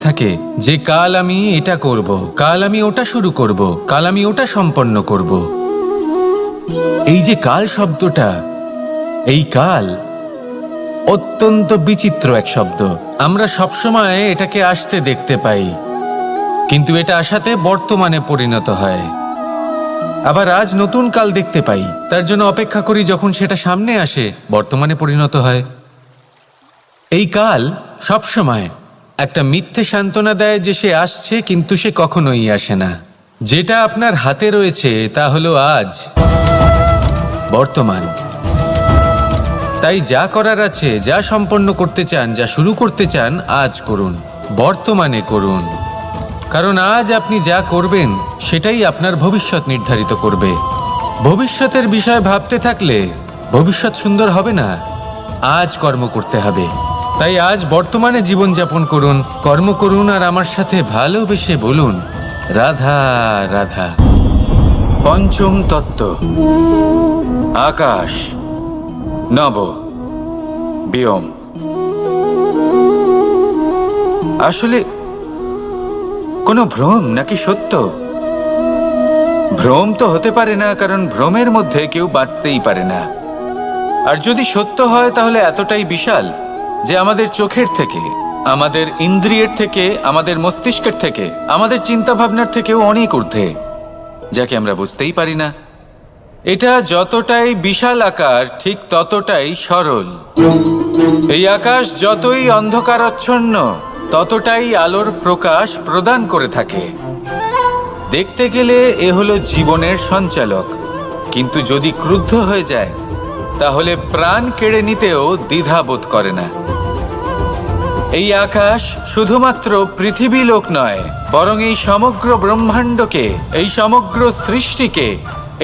থাকে যে কাল আমি এটা করব, কাল আমি ওটা শুরু করব, কাল আমি ওটা সম্পন্ন করব। এই যে কাল শব্দটা, এই কাল অত্যন্ত বিচিত্র এক শব্দ। আমরা সবসময় এটাকে আসতে দেখতে পাই, কিন্তু এটা আসাতে বর্তমানে পরিণত হয়। আবার আজ নতুন কাল দেখতে পাই, তার জন্য অপেক্ষা করি যখন সেটা সামনে আসে, বর্তমানে পরিণত হয়। এই কাল সবসময় একটা মিথ্যে সান্ত্বনা দেয় যে সে আসছে, কিন্তু সে কখনোই আসে না। যেটা আপনার হাতে রয়েছে তা হলো আজ, বর্তমান। তাই যা করার আছে, যা সম্পন্ন করতে চান, যা শুরু করতে চান, আজ করুন, বর্তমানে করুন। কারণ আজ আপনি যা করবেন সেটাই আপনার ভবিষ্যৎ নির্ধারিত করবে। ভবিষ্যতের বিষয় ভাবতে থাকলে ভবিষ্যৎ সুন্দর হবে না। আজ কর্ম করতে হবে। তাই আজ বর্তমানে জীবনযাপন করুন, কর্ম করুন, আর আমার সাথে ভালোবেসে বলুন, রাধা রাধা। পঞ্চম তত্ত্ব, আকাশ, নব, ব্যোম। আসলে কোনো ভ্রম নাকি সত্য? ভ্রম তো হতে পারে না, কারণ ভ্রমের মধ্যে কেউ বাঁচতেই পারে না। আর যদি সত্য হয় তাহলে এতটাই বিশাল যে আমাদের চোখের থেকে, আমাদের ইন্দ্রিয়ের থেকে, আমাদের মস্তিষ্কের থেকে, আমাদের চিন্তা ভাবনার থেকেও অনেক ঊর্ধ্বে, যাকে আমরা বুঝতেই পারি না। এটা যতটাই বিশাল আকার, ঠিক ততটাই সরল। এই আকাশ যতই অন্ধকারাচ্ছন্ন, ততটাই আলোর প্রকাশ প্রদান করে থাকে। দেখতে গেলে এ হলো জীবনের সঞ্চালক, কিন্তু যদি ক্রুদ্ধ হয়ে যায় তাহলে প্রাণ কেড়ে নিতেও দ্বিধা বোধ করে না। এই আকাশ শুধুমাত্র পৃথিবী লোক নয়, বরং এই সমগ্র ব্রহ্মাণ্ডকে, এই সমগ্র সৃষ্টিকে,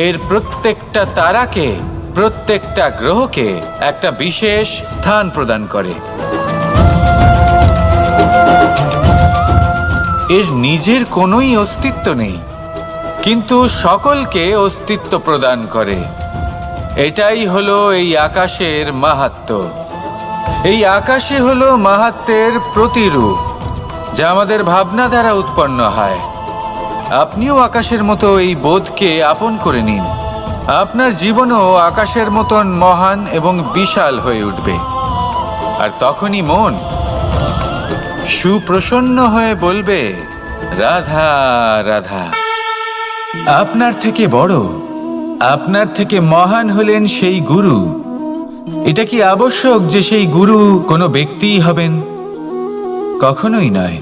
এর প্রত্যেকটা তারাকে, প্রত্যেকটা গ্রহকে একটা বিশেষ স্থান প্রদান করে। এর নিজের কোনোই অস্তিত্ব নেই, কিন্তু সকলকে অস্তিত্ব প্রদান করে। এটাই হলো এই আকাশের মাহাত্ম্য। এই আকাশে হলো মাহাত্ম্যের প্রতিরূপ, যা আমাদের ভাবনা দ্বারা উৎপন্ন হয়। আপনিও আকাশের মতো এই বোধকে আপন করে নিন। আপনার জীবনও আকাশের মতন মহান এবং বিশাল হয়ে উঠবে। আর তখনই মন সুপ্রসন্ন হয়ে বলবে, রাধা রাধা। আপনার থেকে বড়, আপনার থেকে মহান হলেন সেই গুরু। এটা কি আবশ্যক যে সেই গুরু কোনো ব্যক্তিই হবেন? কখনোই নয়।